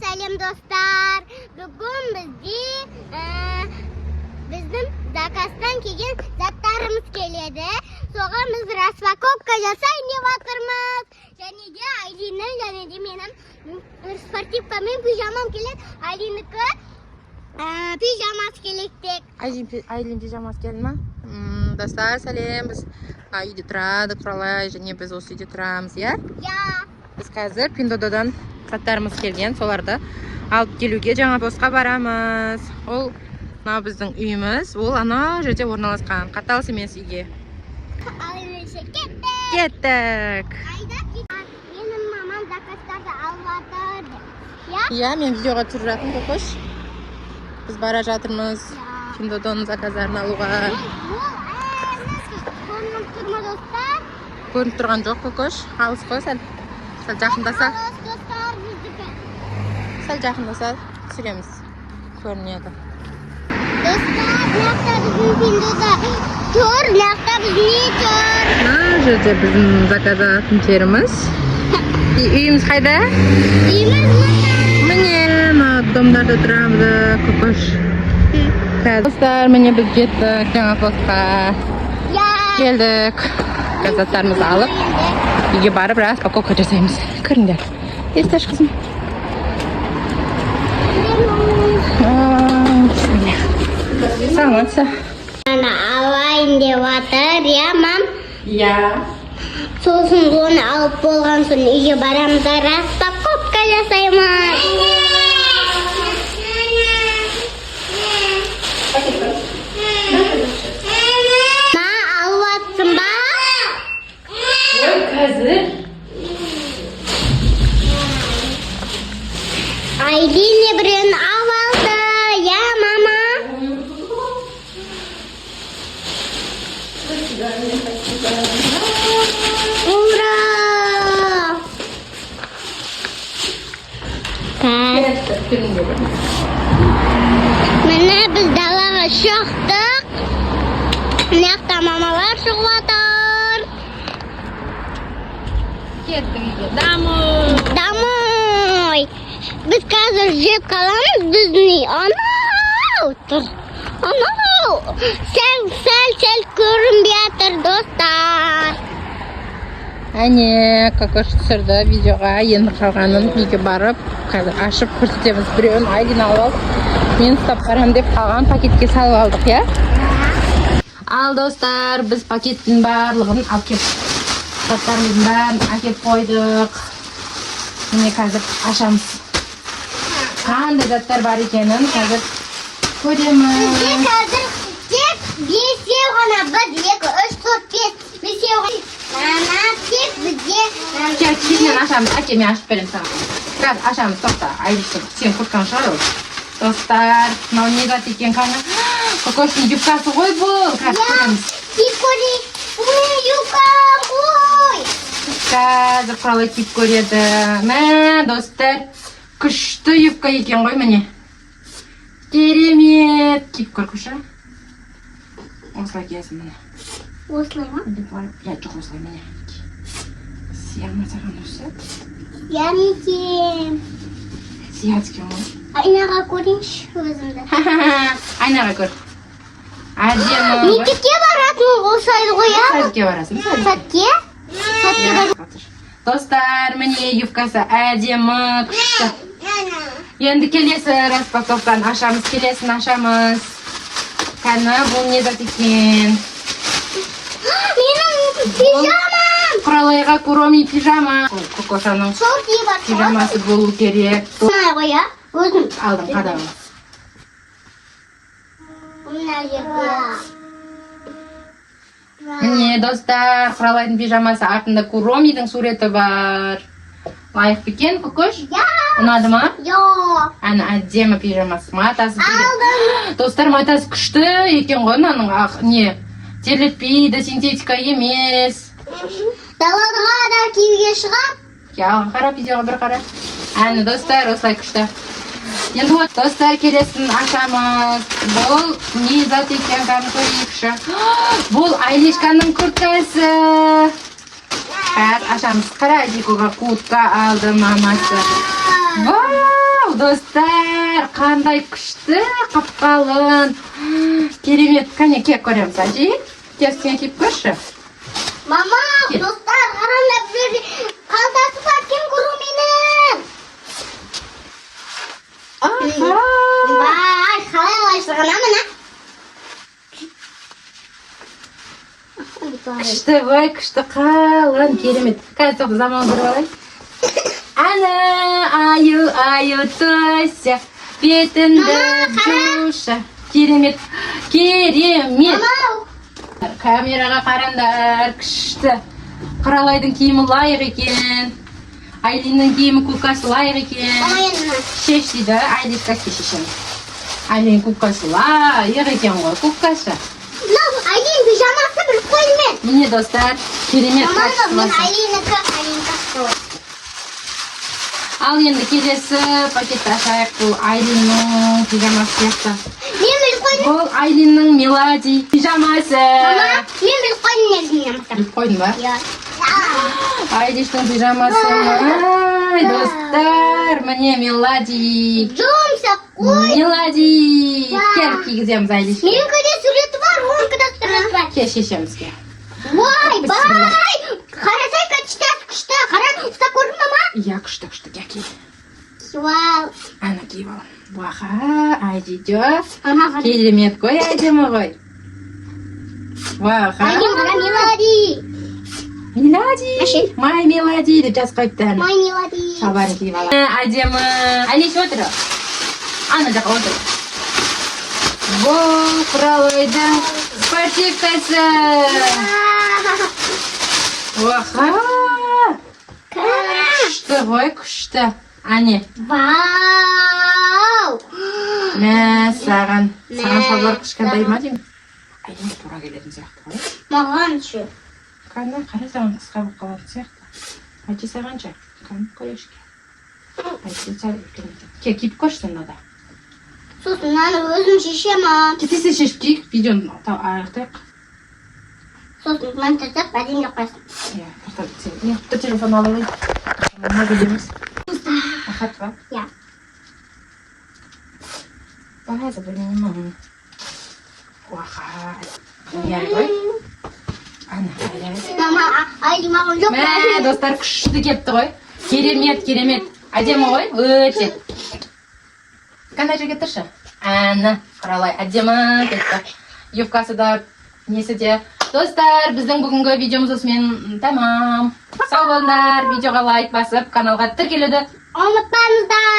Сәлем достар. Бүгін біздің заказдан келген заттарымыз келеді. Соған біз распаковка жасайын деп жатырмыз. Және де Айлиннің және де менің спортивка мен пижамам келеді. Айлинікі пижамасы келектек. Айлин пижамасы келді ма? Достар, сәлем. Біз үйде тұрадық, Құралай, және біз осы үйде тұрамыз, иә? Біз қазір Пиндодадан заттарымыз келген, соларды алып келуге жаңа босқа барамыз. Ол мынау біздің үйіміз, ол ана жерде орналасқан, қаталыс емес үйге. Кеттік. Менің мамам заказдарды алып жатыр. Иә, мен видеоға түсіріп жатырмын, Кокош. Біз бара жатырмыз Пиндоданың заказдарын алуға. Көрініп тұрған жоқ, Кокош. Алыс қой, сәл жақындаса. Сәл жақындаса түсіреміз. Көрінеді. Достар, мынақта біздің Пиндода тұр, мынақта біздің тұр. Мына жерде біздің заказатын жеріміз. Үйіміз қайда? Үйіміз мына. Міне, домдарда тұрамыз, Кокош. Достар, міне біз жеттік жаңа постқа. Келдік. Заттарымызды алып, үйге барып распаковка жасаймыз. Көріңдер. Есташ қызым. Саламатса. Ана алайын деп жатыр, иә, мам? Иә. Сосын оны алып болған соң үйге барамыз, распаковка жасаймыз. Ма, алып жатсың ба? Қазір. Айлин біреуін алып алды, иә, мама? Ура! Міне біз далаға шықтық. Мынақта мамалар шығып жатыр. Кеттік үйге. Дамой. Домой. Біз қазір жеп қаламыз, біздің үй анау тұр. Анау. Сәл көрінбей жатыр, достар. Әне, Кокош түсірді видеоға. Енді қалғанын үйге барып, қазір ашып көрсетеміз. Біреуін Айлин алып алып, мен ұстап барам деп қалған пакетке салып алдық, иә? Ал достар, біз пакеттің барлығын алып кеп, заттарымыздың бәрін әкеп қойдық. Міне қазір ашамыз. Қандай заттар бар екенін қазір көреміз. Бізде қазір тек 5 ғана, 1, 2, 3, 4, 5, 5 ғана. Мама, тек бізде... Кешінен ашамыз, әке мен ашып берем саған. Қазір ашамыз, тоқта. Айлышым, сен құртқан шығар ол. Достар, мынау не зат екен қана? Кокоштың юбкасы ғой бұл. Қазір көреміз. Киіп көрейік. Ой, юбка, ой. Қазір Құралай киіп көреді. Мә, достар, күшті юбка екен ғой, міне. Керемет. Киіп көр, күші. Осылай киесің, міне. Осылай ма? Я, жоқ, осылай, міне. Сияма саған осы. Ямекен. Сияцкен ғой. Айнаға көрейінші өзімді. Айнаға көр. Әдемі. Мектепке баратын осылайды ғой, а? Сәтке барасың. Сәтке? Сәтке барасың. Достар, міне юбкасы әдемі, күшті. Енді келесі распаковканы ашамыз, келесін ашамыз. Кәні, бұл не зат екен? Менің пижамам. Құралайға Куроми пижама. Кокошаның Сол киіп атыр. пижамасы болу керек. Сонай ғой, а? Өзім. Алдым, қадағым. Мына жерде. Міне, достар, Құралайдың пижамасы артында Куромидің суреті бар. Лайық бекен, Кокош? Ұнады ма? Йо. Әні әдемі пижамасы. Матасы. Алдым. Достар, матасы күшті екен ғой, мынаның не? Терлетпейді, синтетика емес. Далаға да киюге шығам. Қара видеоға бір қара. Әні достар, осылай күшті. Енді вот, достар, келесін ашамыз. Бұл не зат екен, қарын көрейікші. Бұл Айлишканың күрткасы. Қазір ашамыз. Қара дикоға куртка алды мамасы. Вау, достар, қандай күшті, қап-қалың. Керемет, кәне кеп көреміз, әжей. Кестен кеп көрші. Мама, достар, қараңдар бұл жерде қалтасы бар, кем көру менің. Аха. Бай, қалай лайшығына мына. Күшті, бай, күшті, қалың, керемет. Қазір тоқты заман көріп алайын. Ана, аю, тося, бетіңді жуша. Керемет, керемет. Мама, Камераға қараңдар, күшті. Құралайдың киімі лайық екен. Айлиннің киімі кукасы лайық екен. мама, Шеш дейді, Айлин кәске шешеміз. Айлин кукасы лайық екен ғой, кукасы. мынау Айлин пижамасы біліп қойдым мен. Міне достар, керемет Мама, мен качествосы. Айлинікі. Ал енді келесі пакетті ашайық. Бұл Айлиннің пижамасы сияқты. Мен біліп қойдым. Бұл Айлиннің Мелади пижамасы. Мама, мен біліп қойдым негізінен. Біліп қойдың ба? Я. Айлиштің пижамасы. Ай, достар, міне Мелади. Жұмсақ қой. Мелади. Келіп кигіземіз Айлиш. Менікі де суреті бар, оныңкі да суреті бар. Кел шешемізге. Ой, бай! Қарасай, качтас күшті. Қара, ұстап көрдің, мама? Я күшті, кел. Вау. Ана киіп алам. Уаха, айдидё. Мама, Керемет қой, әдемі ғой. Уаха. Айлин, мына Мелади. Мелади. Әшел. Май Мелади деп жазып қойыпты ана. Май Мелади. Шалбарын киіп алам. Әдемі. Айлиш отыр. Ана жаққа отыр. Бұл Құралайдың спортивкасы. Уаха. Күшті ғой, күшті. Ане. Вау. Мә, саған шалбар кішкентай ма деймін? Айлин тура келетін сияқты ғой. Маған ше. Қана, қара саған қысқа болып қалатын сияқты. Әйте сағанша. Қаны көрешке. Әйте сәл үлкенді. Киіп көрші сонда да. Сосын мынаны өзім шешемін. Кетесе шешіп кейік, видеоны аяқтайық. Сосын мынаны тастап, әдемі қойсын. Иә, тартап сен. Не, құтты телефон алып алайын. Много деміз. Ахат ба? Я. Бағайза білмеймін. Уаха. Яй ғой. Ана, аяй. Мама, Айлин маған жоқ. Мә, достар, күшті кетті ғой. Керемет. Әдемі ғой, өте. Қандай жерге тұршы? Ана, Құралай, әдемі кетті. Юбкасы да, несі де. Достар, біздің бүгінгі видеомыз осымен тамам. Сау болыңдар, видеоға лайк басып, каналға тіркелуді Ұмытпаңыздар.